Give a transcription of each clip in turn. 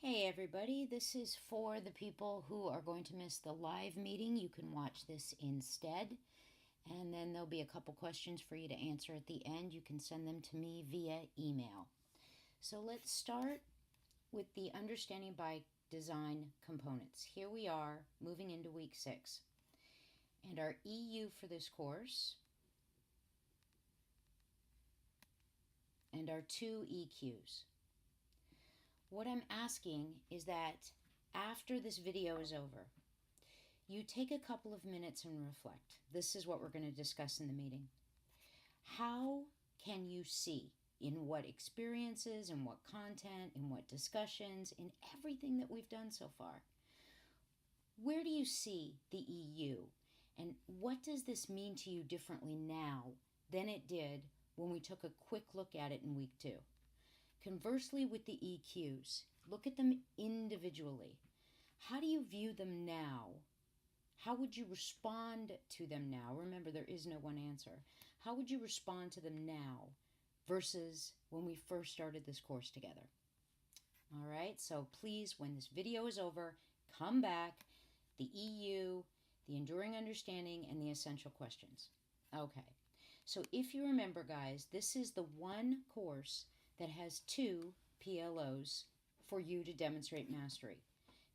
Hey everybody, this is for the people who are going to miss the live meeting. You can watch this instead, and then there'll be a couple questions for you to answer at the end. You can send them to me via email. So let's start with the understanding by design components. Here we are moving into week 6, and our EU for this course and our 2 EQs. What I'm asking is that after this video is over, you take a couple of minutes and reflect. This is what we're going to discuss in the meeting. How can you see in what experiences, in what content, in what discussions, in everything that we've done so far, where do you see the EU? And what does this mean to you differently now than it did when we took a quick look at it in week 2? Conversely, with the EQs, look at them individually. How do you view them now? How would you respond to them now? Remember, there is no one answer. How would you respond to them now versus when we first started this course together? All right, so please, when this video is over, come back. The EU, the enduring understanding, and the essential questions. Okay, so if you remember, guys, this is the one course that has 2 PLOs for you to demonstrate mastery.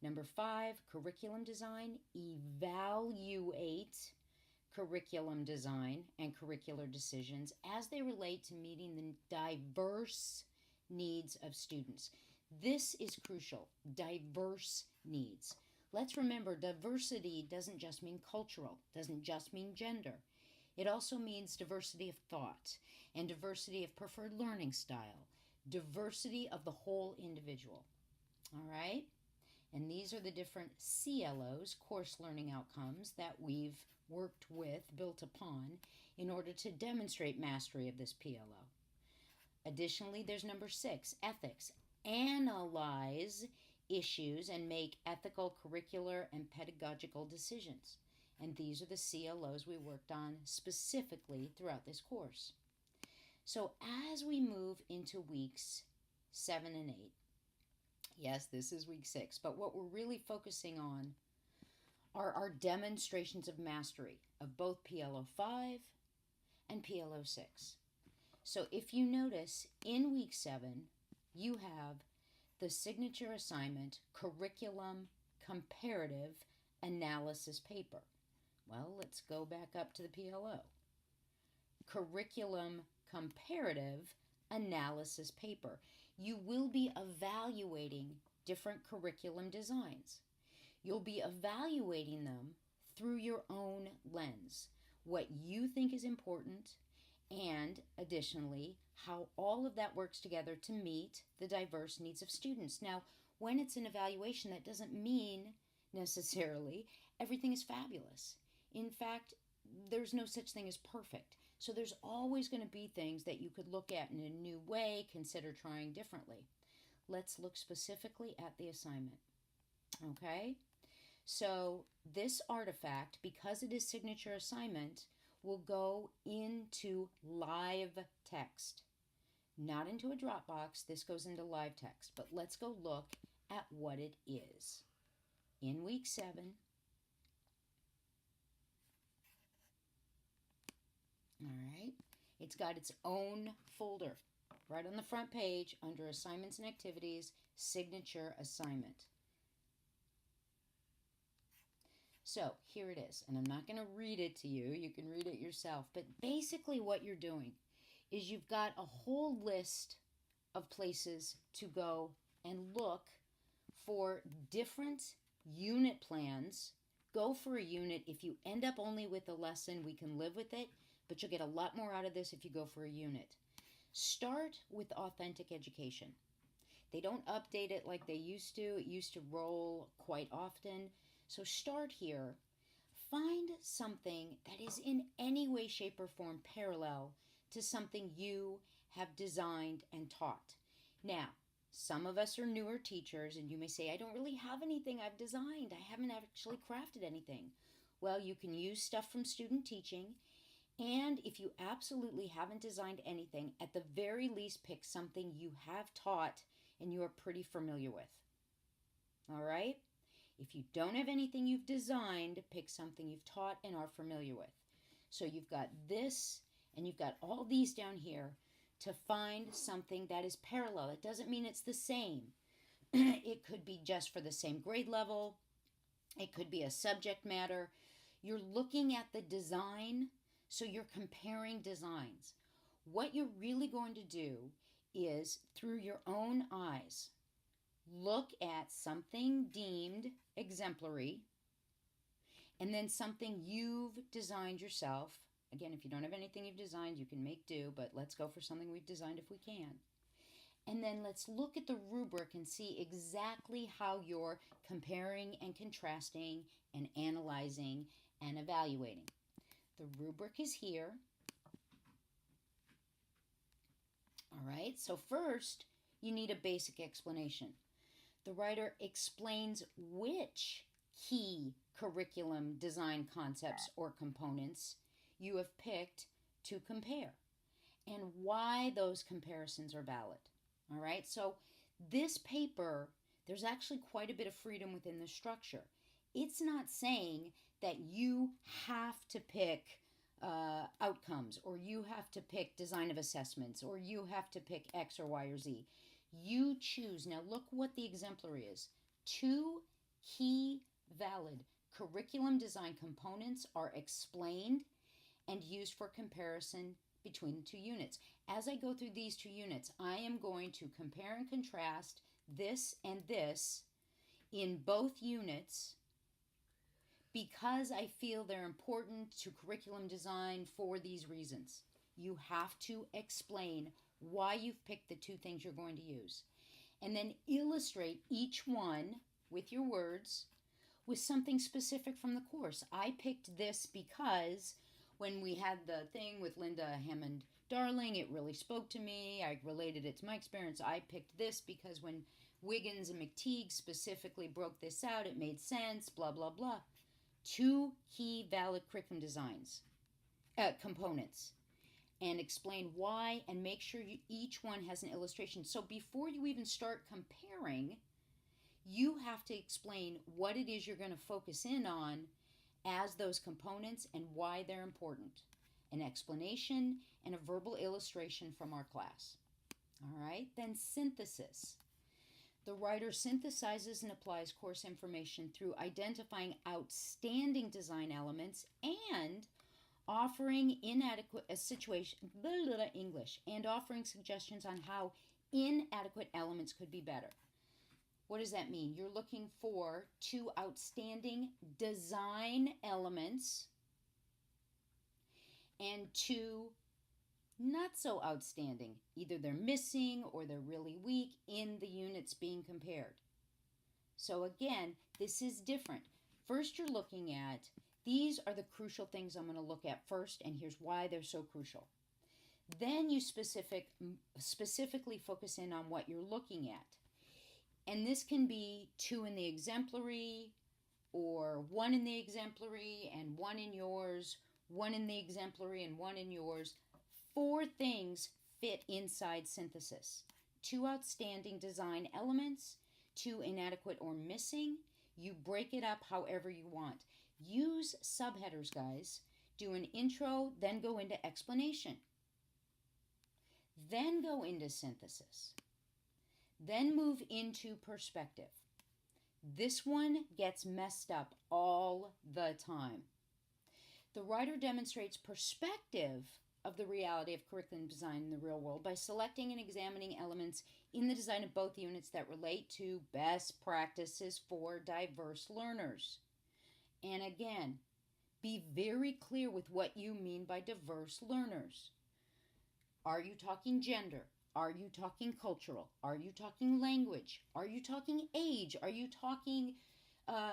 Number 5, curriculum design. Evaluate curriculum design and curricular decisions as they relate to meeting the diverse needs of students. This is crucial, diverse needs. Let's remember, diversity doesn't just mean cultural, doesn't just mean gender. It also means diversity of thought and diversity of preferred learning style, diversity of the whole individual. All right? And these are the different CLOs, course learning outcomes, that we've worked with, built upon, in order to demonstrate mastery of this PLO. Additionally, there's number 6, ethics. Analyze issues and make ethical, curricular, and pedagogical decisions. And these are the CLOs we worked on specifically throughout this course. So as we move into weeks 7 and 8, yes, this is week 6, but what we're really focusing on are our demonstrations of mastery of both PLO 5 and PLO 6. So if you notice, in week 7, you have the signature assignment, curriculum comparative analysis paper. Well, let's go back up to the PLO. Curriculum comparative analysis paper. You will be evaluating different curriculum designs. You'll be evaluating them through your own lens, what you think is important, and additionally, how all of that works together to meet the diverse needs of students. Now, when it's an evaluation, that doesn't mean necessarily everything is fabulous. In fact, there's no such thing as perfect. So there's always going to be things that you could look at in a new way, consider trying differently. Let's look specifically at the assignment. Okay? So this artifact, because it is signature assignment, will go into live text. Not into a Dropbox, this goes into live text. But let's go look at what it is. In week 7, all right, it's got its own folder right on the front page under assignments and activities, signature assignment. So here it is, and I'm not going to read it to you. You can read it yourself. But basically what you're doing is you've got a whole list of places to go and look for different unit plans. Go for a unit. If you end up only with a lesson, we can live with it, but you'll get a lot more out of this if you go for a unit. Start with authentic education. They don't update it like they used to. It used to roll quite often. So start here. Find something that is in any way, shape, or form parallel to something you have designed and taught. Now, some of us are newer teachers, and you may say, I don't really have anything I've designed. I haven't actually crafted anything. Well, you can use stuff from student teaching. And if you absolutely haven't designed anything, at the very least pick something you have taught and you are pretty familiar with. All right? If you don't have anything you've designed, pick something you've taught and are familiar with. So you've got this and you've got all these down here to find something that is parallel. It doesn't mean it's the same. It could be just for the same grade level. It could be a subject matter. You're looking at the design, so you're comparing designs. What you're really going to do is, through your own eyes, look at something deemed exemplary and then something you've designed yourself. Again, if you don't have anything you've designed, you can make do, but let's go for something we've designed if we can. And then let's look at the rubric and see exactly how you're comparing and contrasting and analyzing and evaluating. The rubric is here. All right, so first you need a basic explanation. The writer explains which key curriculum design concepts or components you have picked to compare and why those comparisons are valid. All right, so this paper, there's actually quite a bit of freedom within the structure. It's not saying that you have to pick outcomes, or you have to pick design of assessments, or you have to pick X or Y or Z. You choose. Now look what the exemplary is. 2 key valid curriculum design components are explained and used for comparison between the 2 units. As I go through these 2 units, I am going to compare and contrast this and this in both units because I feel they're important to curriculum design for these reasons. You have to explain why you've picked the 2 things you're going to use. And then illustrate each one with your words with something specific from the course. I picked this because when we had the thing with Linda Hammond Darling, it really spoke to me. I related it to my experience. I picked this because when Wiggins and McTeague specifically broke this out, it made sense, blah, blah, blah. 2 key valid curriculum designs, components, and explain why and make sure each one has an illustration. So before you even start comparing, you have to explain what it is you're going to focus in on as those components and why they're important. An explanation and a verbal illustration from our class. All right, then synthesis. The writer synthesizes and applies course information through identifying outstanding design elements and offering offering suggestions on how inadequate elements could be better. What does that mean? You're looking for 2 outstanding design elements and 2 not so outstanding. Either they're missing or they're really weak in the units being compared. So again, this is different. First, you're looking at, these are the crucial things I'm going to look at first, and here's why they're so crucial. Then you specifically focus in on what you're looking at. And this can be 2 in the exemplary, or 1 in the exemplary and 1 in yours, 1 in the exemplary and 1 in yours. 4 things fit inside synthesis. 2 outstanding design elements, 2 inadequate or missing. You break it up however you want. Use subheaders, guys. Do an intro, then go into explanation. Then go into synthesis. Then move into perspective. This one gets messed up all the time. The writer demonstrates perspective of the reality of curriculum design in the real world by selecting and examining elements in the design of both units that relate to best practices for diverse learners. And again, be very clear with what you mean by diverse learners. Are you talking gender? Are you talking cultural? Are you talking language? Are you talking age? Are you talking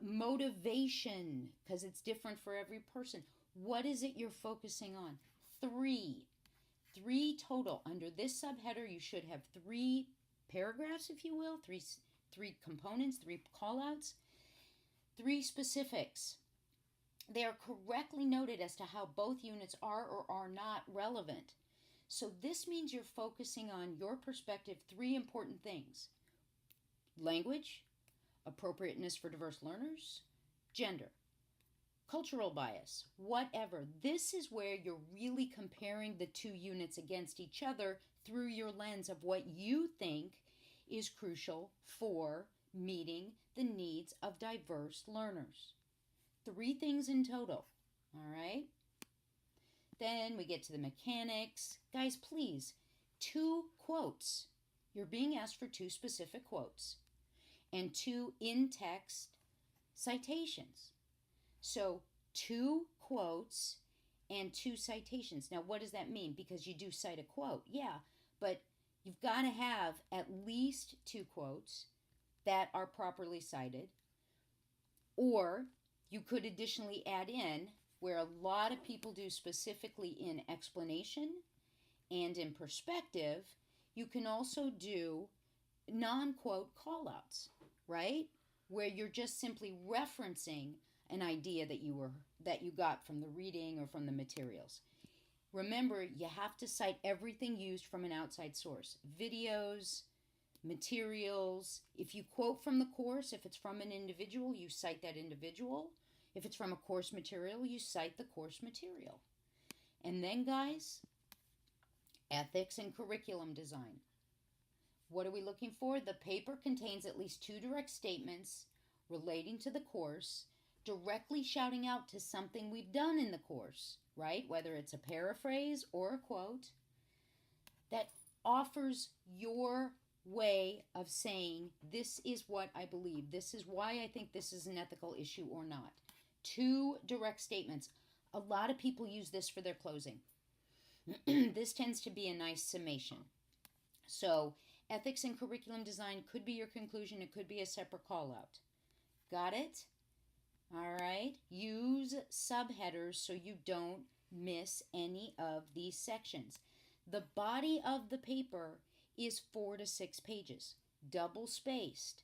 motivation? Because it's different for every person. What is it you're focusing on? 3 total. Under this subheader, you should have 3 paragraphs, if you will, 3 components, 3 callouts, 3 specifics. They are correctly noted as to how both units are or are not relevant. So this means you're focusing on your perspective 3 important things: language, appropriateness for diverse learners, gender, cultural bias, whatever. This is where you're really comparing the two units against each other through your lens of what you think is crucial for meeting the needs of diverse learners. 3 things in total, all right? Then we get to the mechanics. Guys, please, 2 quotes. You're being asked for 2 specific quotes and 2 in-text citations. So 2 quotes and 2 citations. Now, what does that mean? Because you do cite a quote. Yeah, but you've got to have at least 2 quotes that are properly cited. Or you could additionally add in, where a lot of people do specifically in explanation and in perspective, you can also do non-quote callouts, right? Where you're just simply referencing an idea that you got from the reading or from the materials. Remember, you have to cite everything used from an outside source. Videos, materials. If you quote from the course, if it's from an individual, you cite that individual. If it's from a course material, you cite the course material. And then, guys, ethics and curriculum design. What are we looking for? The paper contains at least 2 direct statements relating to the course, directly shouting out to something we've done in the course, right? Whether it's a paraphrase or a quote that offers your way of saying, this is what I believe. This is why I think this is an ethical issue or not. 2 direct statements. A lot of people use this for their closing. This tends to be a nice summation. So, ethics and curriculum design could be your conclusion. It could be a separate call out. Got it? All right. Use subheaders so you don't miss any of these sections. The body of the paper is 4 to 6 pages, double spaced.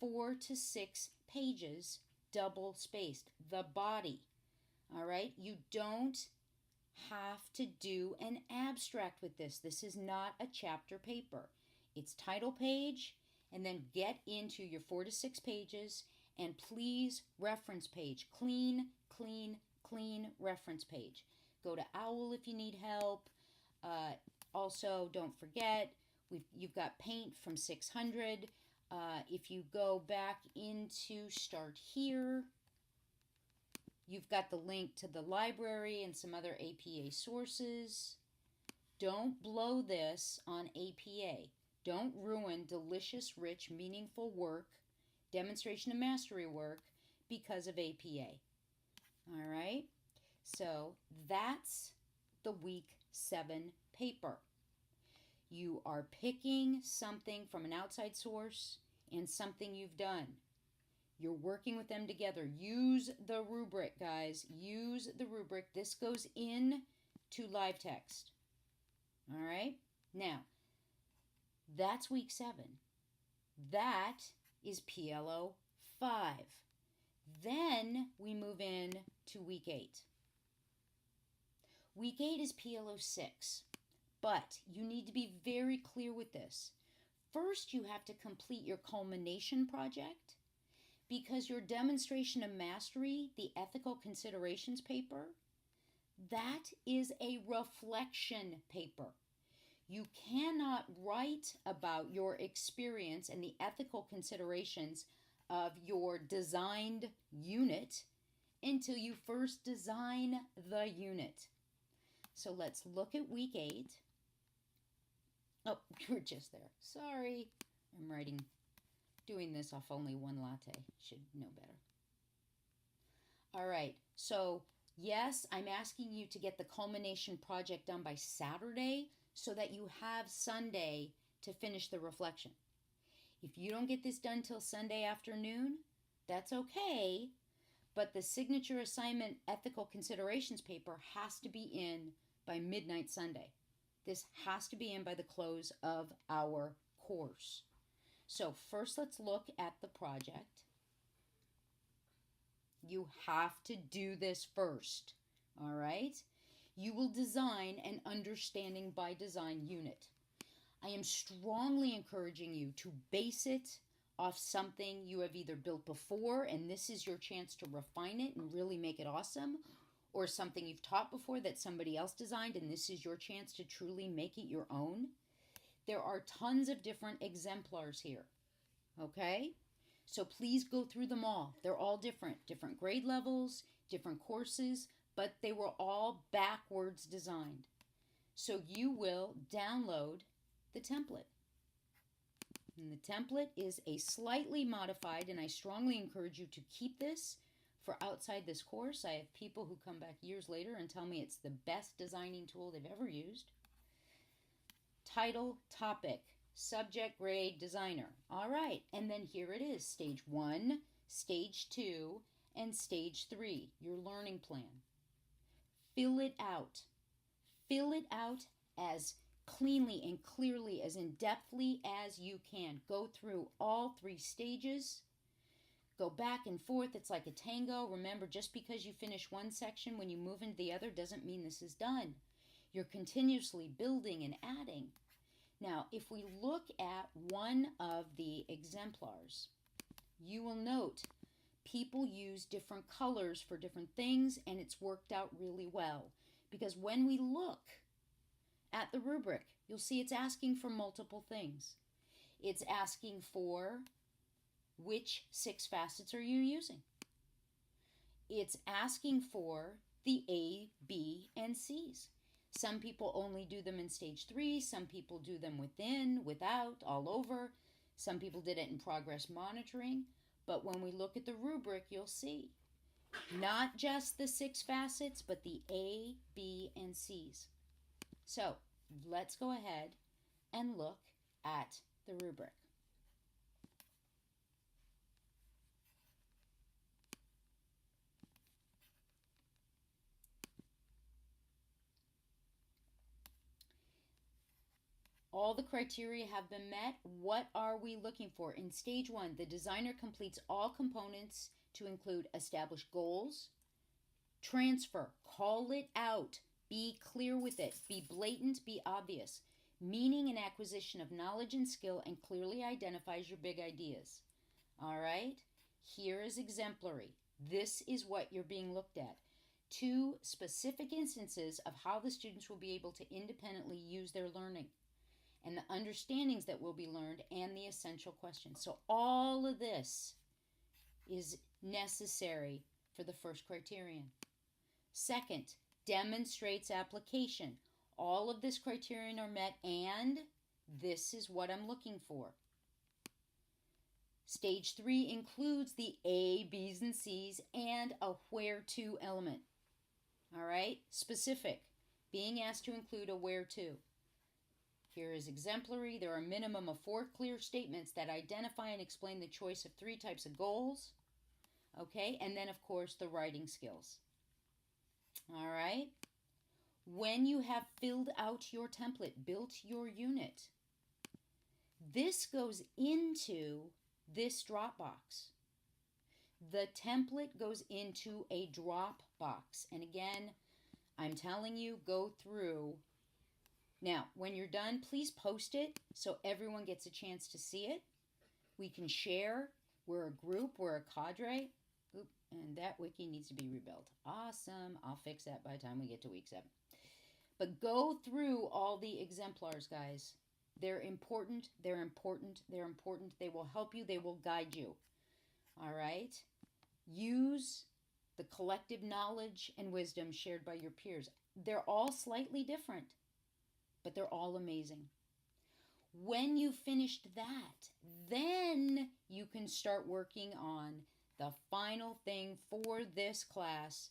4 to 6 pages, double spaced. The body. All right. You don't have to do an abstract with this. This is not a chapter paper. It's title page, and then get into your 4 to 6 pages, and please reference page. Clean, clean, clean reference page. Go to OWL if you need help. Also, don't forget, you've got paint from 600. If you go back into Start Here, you've got the link to the library and some other APA sources. Don't blow this on APA. Don't ruin delicious, rich, meaningful work, demonstration and mastery work, because of APA. All right? So that's the week 7 paper. You are picking something from an outside source and something you've done. You're working with them together. Use the rubric, guys. Use the rubric. This goes in to live text. All right? Now, that's week 7. That is PLO 5. Then we move in to week 8. Week 8 is PLO 6. But you need to be very clear with this. First, you have to complete your culmination project, because your demonstration of mastery, the ethical considerations paper, that is a reflection paper. You cannot write about your experience and the ethical considerations of your designed unit until you first design the unit. So let's look at week 8. Oh, we're just there. Sorry. I'm doing this off only 1 latte. Should know better. All right. So, yes, I'm asking you to get the culmination project done by Saturday so that you have Sunday to finish the reflection. If you don't get this done till Sunday afternoon, that's okay. But the signature assignment ethical considerations paper has to be in by midnight Sunday. This has to be in by the close of our course. So first, let's look at the project. You have to do this first, all right? You will design an understanding by design unit. I am strongly encouraging you to base it off something you have either built before, and this is your chance to refine it and really make it awesome, or something you've taught before that somebody else designed, and this is your chance to truly make it your own. There are tons of different exemplars here, okay? So please go through them all. They're all different grade levels, different courses, but they were all backwards designed. So you will download the template. And the template is a slightly modified, and I strongly encourage you to keep this for outside this course. I have people who come back years later and tell me it's the best designing tool they've ever used. Title, topic, subject, grade, designer. All right, and then here it is, stage 1, stage 2, and stage 3, your learning plan. Fill it out. Fill it out as cleanly and clearly, as in-depthly as you can. Go through all 3 stages. Go back and forth. It's like a tango. Remember, just because you finish one section, when you move into the other, doesn't mean this is done. You're continuously building and adding. Now, if we look at one of the exemplars, you will note people use different colors for different things, and it's worked out really well. Because when we look at the rubric, you'll see it's asking for multiple things. It's asking for which 6 facets are you using. It's asking for the A, B, and C's. Some people only do them in stage 3. Some people do them within, without, all over. Some people did it in progress monitoring. But when we look at the rubric, you'll see not just the 6 facets, but the A, B, and C's. So let's go ahead and look at the rubric. All the criteria have been met. What are we looking for? In stage 1, the designer completes all components to include established goals, transfer, call it out, be clear with it, be blatant, be obvious, meaning and acquisition of knowledge and skill, and clearly identifies your big ideas. All right? Here is exemplary. This is what you're being looked at. 2 specific instances of how the students will be able to independently use their learning, and the understandings that will be learned, and the essential questions. So all of this is necessary for the first criterion. Second, demonstrates application. All of this criterion are met, and this is what I'm looking for. Stage 3 includes the A, B's, and C's, and a where to element. All right, specific, being asked to include a where to. Here is exemplary. There are a minimum of 4 clear statements that identify and explain the choice of 3 types of goals. Okay, and then of course the writing skills. All right. When you have filled out your template, built your unit, this goes into this Dropbox. The template goes into a Dropbox. And again, I'm telling you, go through. Now, when you're done, please post it so everyone gets a chance to see it. We can share. We're a group. We're a cadre. Oop, and that wiki needs to be rebuilt. Awesome. I'll fix that by the time we get to week 7. But go through all the exemplars, guys. They're important. They're important. They're important. They will help you. They will guide you. All right? Use the collective knowledge and wisdom shared by your peers. They're all slightly different, but they're all amazing. When you finished that, then you can start working on the final thing for this class,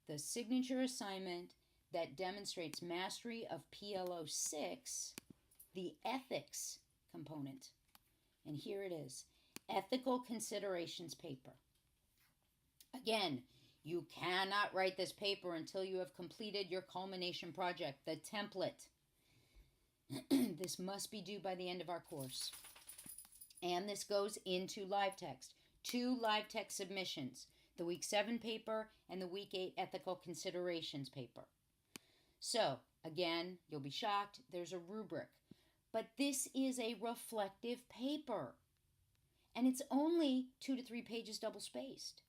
the signature assignment that demonstrates mastery of PLO 6, the ethics component. And here it is, ethical considerations paper. Again, you cannot write this paper until you have completed your culmination project, the template. This must be due by the end of our course. And this goes into live text. 2 live text submissions, the week 7 paper and the week 8 ethical considerations paper. So, again, you'll be shocked, there's a rubric. But this is a reflective paper. and it's only 2 to 3 pages double spaced.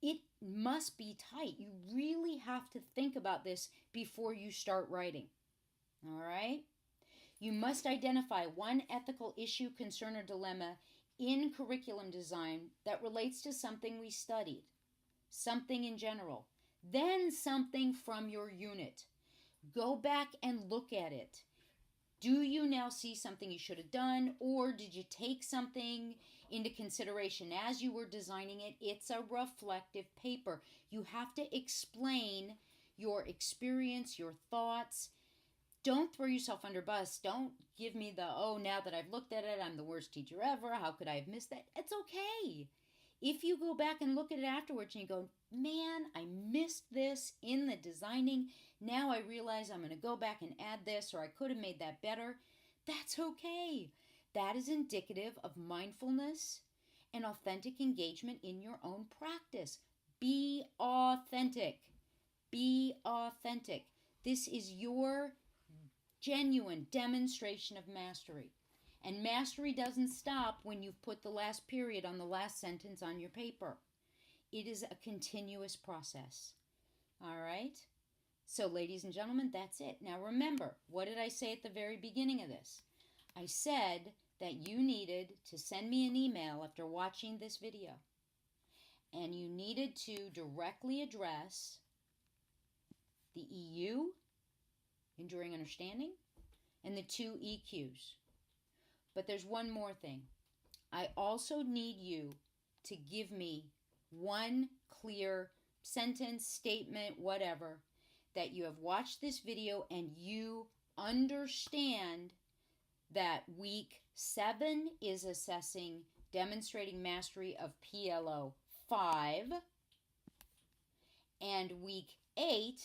It must be tight. You really have to think about this before you start writing. All right? You must identify one ethical issue, concern, or dilemma in curriculum design that relates to something we studied, something in general, then something from your unit. Go back and look at it. Do you now see something you should have done, or did you take something into consideration as you were designing it? It's a reflective paper. You have to explain your experience, your thoughts. Don't throw yourself under bus. Don't give me the, oh, now that I've looked at it, I'm the worst teacher ever. How could I have missed that? It's okay. If you go back and look at it afterwards and you go, man, I missed this in the designing. Now I realize I'm going to go back and add this, or I could have made that better. That's okay. That is indicative of mindfulness and authentic engagement in your own practice. Be authentic. Be authentic. This is your genuine demonstration of mastery. And mastery doesn't stop when you've put the last period on the last sentence on your paper. It is a continuous process. All right? So, ladies and gentlemen, that's it. Now remember, what did I say at the very beginning of this? I said that you needed to send me an email after watching this video. And you needed to directly address the EU, Enduring Understanding, and the 2 EQs. But there's one more thing. I also need you to give me one clear sentence, statement, whatever, that you have watched this video and you understand that week 7 is assessing demonstrating mastery of PLO 5, and week 8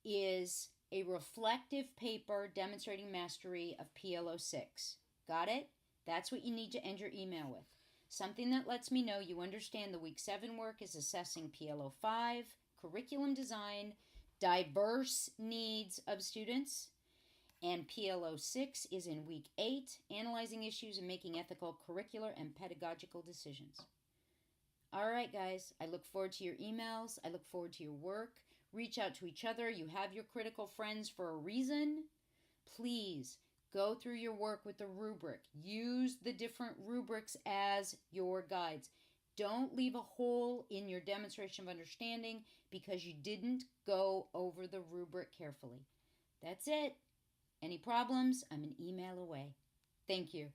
is a reflective paper demonstrating mastery of PLO 6. Got it? That's what you need to end your email with. Something that lets me know you understand the week 7 work is assessing PLO 5, curriculum design, diverse needs of students, and PLO 6 is in week 8, analyzing issues and making ethical, curricular, and pedagogical decisions. All right, guys, I look forward to your emails. I look forward to your work. Reach out to each other. You have your critical friends for a reason. Please go through your work with the rubric. Use the different rubrics as your guides. Don't leave a hole in your demonstration of understanding because you didn't go over the rubric carefully. That's it. Any problems? I'm an email away. Thank you.